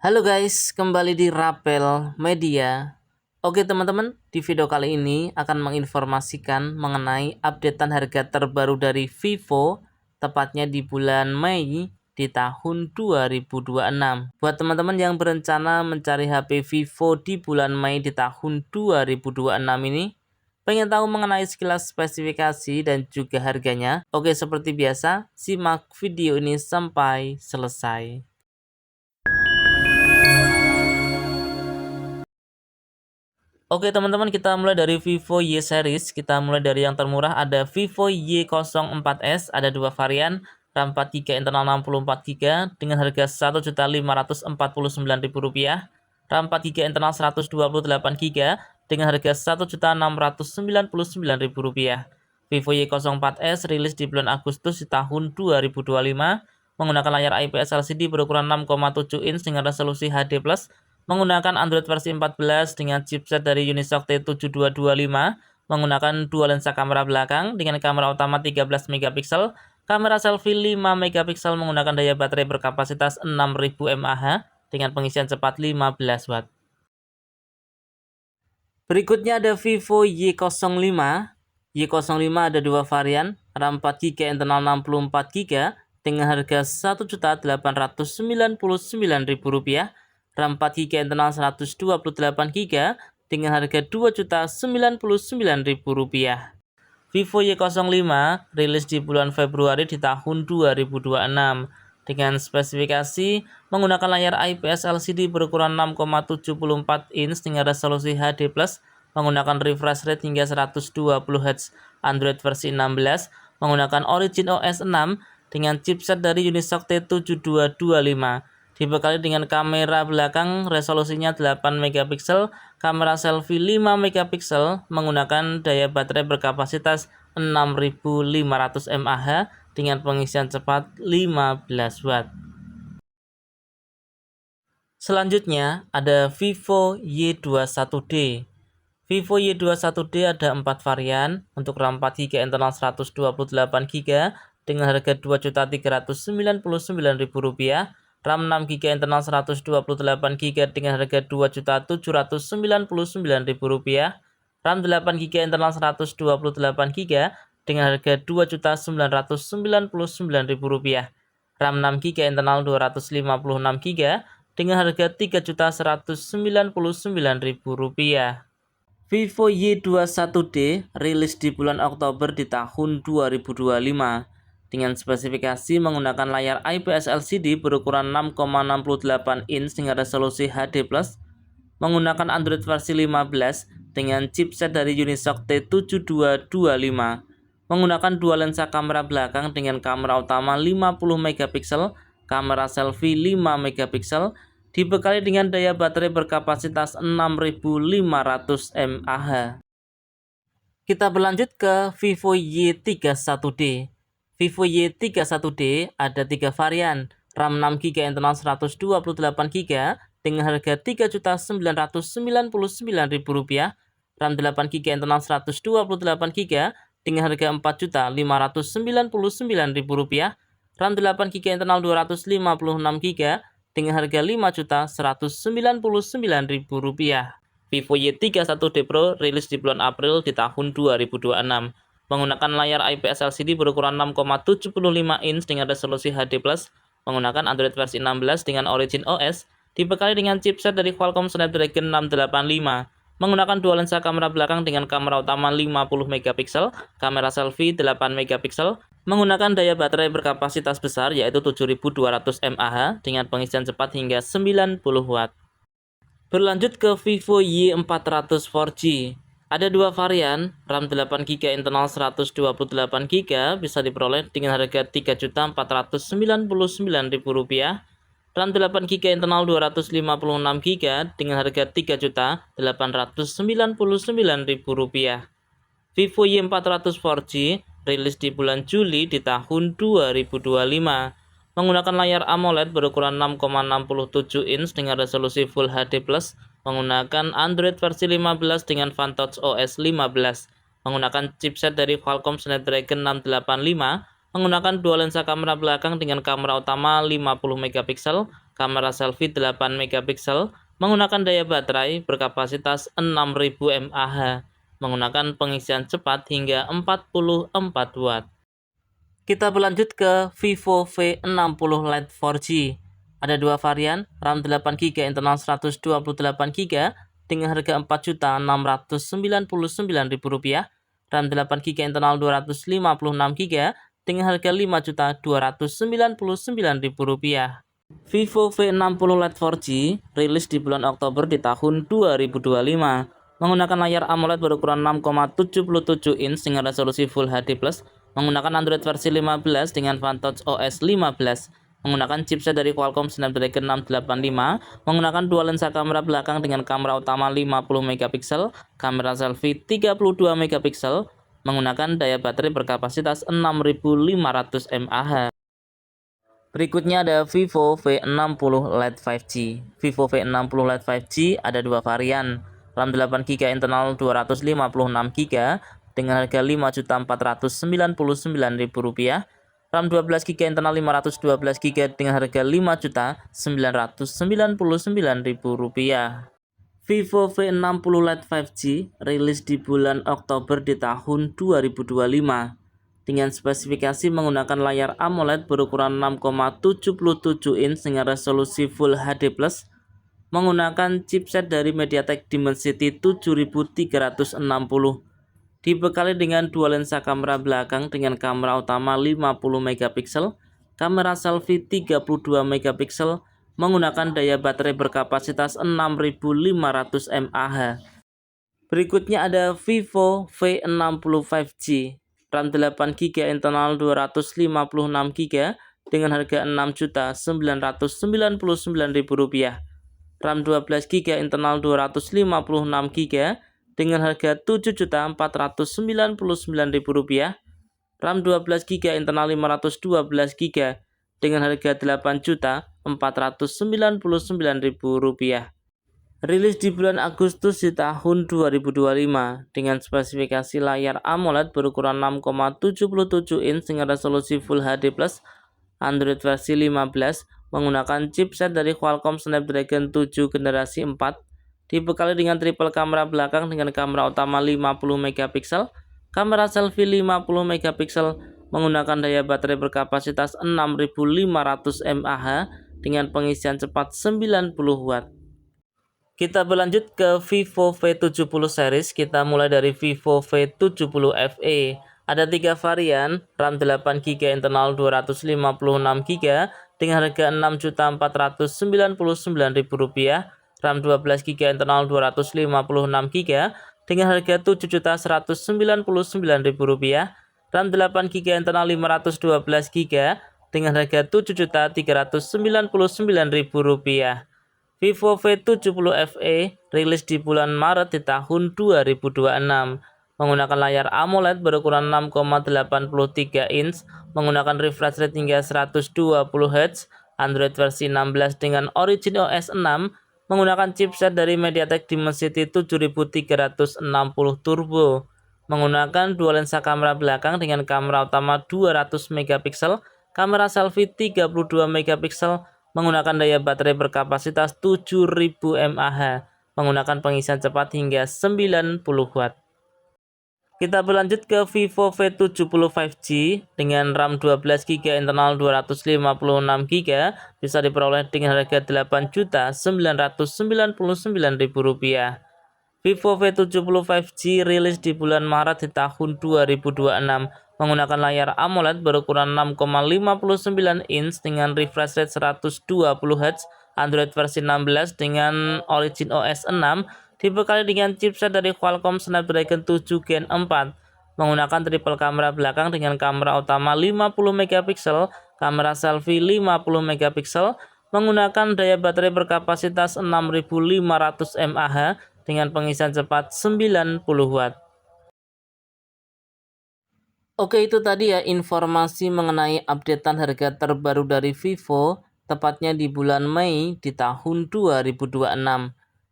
Halo guys, kembali di Rapel Media. Oke teman-teman, di video kali ini akan menginformasikan mengenai updatean harga terbaru dari Vivo, tepatnya di bulan Mei di tahun 2026. Buat teman-teman yang berencana mencari HP Vivo di bulan Mei di tahun 2026 ini, pengen tahu mengenai sekilas spesifikasi dan juga harganya? Oke, seperti biasa, simak video ini sampai selesai. Oke teman-teman, kita mulai dari Vivo Y series. Kita mulai dari yang termurah, ada Vivo Y04s, ada dua varian, RAM 4GB internal 64GB dengan harga Rp1.549.000, RAM 4GB internal 128GB dengan harga Rp1.699.000. Vivo Y04s rilis di bulan Agustus di tahun 2025, menggunakan layar IPS LCD berukuran 6,7 inch dengan resolusi HD+, menggunakan Android versi 14 dengan chipset dari Unisoc T7225, menggunakan dua lensa kamera belakang dengan kamera utama 13 megapiksel, kamera selfie 5 megapiksel menggunakan daya baterai berkapasitas 6000 mAh dengan pengisian cepat 15 watt. Berikutnya ada Vivo Y05. Y05 ada dua varian, RAM 4GB internal 64GB dengan harga Rp1.899.000, RAM 4GB internal 128GB dengan harga Rp2.099.000. Vivo Y05 rilis di bulan Februari di tahun 2026 dengan spesifikasi menggunakan layar IPS LCD berukuran 6,74 inch dengan resolusi HD+, menggunakan refresh rate hingga 120Hz, Android versi 16, menggunakan Origin OS 6 dengan chipset dari Unisoc T7225. Dibekali dengan kamera belakang resolusinya 8 megapiksel, kamera selfie 5 megapiksel menggunakan daya baterai berkapasitas 6500 mAh dengan pengisian cepat 15 watt. Selanjutnya ada Vivo Y21D. Vivo Y21D ada 4 varian, untuk RAM 4GB internal 128GB dengan harga Rp2.399.000, RAM 6GB internal 128GB dengan harga Rp2.799.000, RAM 8GB internal 128GB dengan harga Rp2.999.000, RAM 6GB internal 256GB dengan harga Rp3.199.000. Vivo Y21D rilis di bulan Oktober di tahun 2025 dengan spesifikasi menggunakan layar IPS LCD berukuran 6,68 inch dengan resolusi HD+, menggunakan Android versi 15 dengan chipset dari Unisoc T7225, menggunakan dua lensa kamera belakang dengan kamera utama 50 megapiksel, kamera selfie 5 megapiksel, dibekali dengan daya baterai berkapasitas 6500 mAh. Kita berlanjut ke Vivo Y31D. Vivo Y31D ada 3 varian, RAM 6GB internal 128GB dengan harga Rp3.999.000, RAM 8GB internal 128GB dengan harga Rp4.599.000, RAM 8GB internal 256GB dengan harga Rp5.199.000. Vivo Y31D Pro rilis di bulan April di tahun 2026, menggunakan layar IPS LCD berukuran 6,75 inch dengan resolusi HD+, menggunakan Android versi 16 dengan Origin OS, dibekali dengan chipset dari Qualcomm Snapdragon 685, menggunakan dua lensa kamera belakang dengan kamera utama 50 megapiksel, kamera selfie 8 megapiksel, menggunakan daya baterai berkapasitas besar yaitu 7200 mAh dengan pengisian cepat hingga 90 watt. Berlanjut ke Vivo Y400 4G. Ada dua varian, RAM 8GB internal 128GB bisa diperoleh dengan harga Rp3.499.000, RAM 8GB internal 256GB dengan harga Rp3.899.000. Vivo Y400 4G rilis di bulan Juli di tahun 2025, menggunakan layar AMOLED berukuran 6,67 inch dengan resolusi Full HD+, menggunakan Android versi 15 dengan Fantouch OS 15, menggunakan chipset dari Qualcomm Snapdragon 685, menggunakan dua lensa kamera belakang dengan kamera utama 50 megapiksel, kamera selfie 8 megapiksel, menggunakan daya baterai berkapasitas 6000 mAh, menggunakan pengisian cepat hingga 44 watt. Kita berlanjut ke Vivo V60 Lite 4G. Ada dua varian, RAM 8GB internal 128GB dengan harga Rp4.699.000, RAM 8GB internal 256GB dengan harga Rp5.299.000. Vivo V60 Lite 4G rilis di bulan Oktober di tahun 2025, menggunakan layar AMOLED berukuran 6,77 inch dengan resolusi Full HD+, menggunakan Android versi 15 dengan Vantage OS 15, menggunakan chipset dari Qualcomm Snapdragon 685, menggunakan dua lensa kamera belakang dengan kamera utama 50 megapiksel, kamera selfie 32 megapiksel, menggunakan daya baterai berkapasitas 6500 mAh. Berikutnya ada Vivo V60 Lite 5G. Vivo V60 Lite 5G ada dua varian, RAM 8GB internal 256GB dengan harga Rp5.499.000, RAM 12GB internal 512GB dengan harga Rp5.999.000. Vivo V60 Lite 5G rilis di bulan Oktober di tahun 2025 dengan spesifikasi menggunakan layar AMOLED berukuran 6,77 inch dengan resolusi Full HD+, menggunakan chipset dari MediaTek Dimensity 7360, dibekali dengan dua lensa kamera belakang dengan kamera utama 50 megapiksel, kamera selfie 32 megapiksel, menggunakan daya baterai berkapasitas 6500 mAh. Berikutnya ada Vivo V60 5G, RAM 8GB internal 256GB dengan harga Rp6.999.000, RAM 12GB internal 256GB dengan harga Rp7.499.000, RAM 12GB internal 512GB dengan harga Rp8.499.000. Rilis di bulan Agustus di tahun 2025 dengan spesifikasi layar AMOLED berukuran 6,77 inch dengan resolusi Full HD+, Android versi 15, menggunakan chipset dari Qualcomm Snapdragon 7 generasi 4, dibekali dengan triple kamera belakang dengan kamera utama 50 megapiksel, kamera selfie 50 megapiksel, menggunakan daya baterai berkapasitas 6500 mAh dengan pengisian cepat 90 watt. Kita berlanjut ke Vivo V70 series. Kita mulai dari Vivo V70 FE. Ada tiga varian, RAM 8GB internal 256GB dengan harga Rp6.499.000, RAM 12GB internal 256GB dengan harga Rp7.199.000, RAM 8GB internal 512GB dengan harga Rp7.399.000. Vivo V70 FE rilis di bulan Maret di tahun 2026, menggunakan layar AMOLED berukuran 6,83 inch, menggunakan refresh rate hingga 120Hz, Android versi 16 dengan Origin OS 6, menggunakan chipset dari MediaTek Dimensity 7360 Turbo, menggunakan dua lensa kamera belakang dengan kamera utama 200 megapiksel, kamera selfie 32 megapiksel, menggunakan daya baterai berkapasitas 7000 mAh, menggunakan pengisian cepat hingga 90 watt. Kita berlanjut ke Vivo V70 5G dengan RAM 12GB internal 256GB bisa diperoleh dengan harga Rp8.999.000. Vivo V70 5G rilis di bulan Maret di tahun 2026 menggunakan layar AMOLED berukuran 6,59 inch dengan refresh rate 120Hz, Android versi 16 dengan Origin OS 6, dibekali dengan chipset dari Qualcomm Snapdragon 7 Gen 4, menggunakan triple kamera belakang dengan kamera utama 50 megapiksel, kamera selfie 50 megapiksel, menggunakan daya baterai berkapasitas 6500 mAh dengan pengisian cepat 90 watt. Oke, itu tadi ya informasi mengenai updatean harga terbaru dari Vivo, tepatnya di bulan Mei di tahun 2026.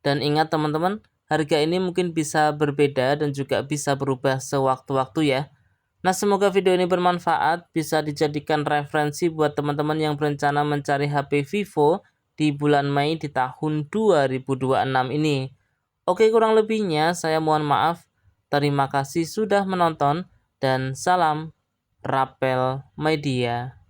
Dan ingat teman-teman, harga ini mungkin bisa berbeda dan juga bisa berubah sewaktu-waktu ya. Nah, semoga video ini bermanfaat, bisa dijadikan referensi buat teman-teman yang berencana mencari HP Vivo di bulan Mei di tahun 2026 ini. Oke, kurang lebihnya saya mohon maaf. Terima kasih sudah menonton dan salam Rapel Media.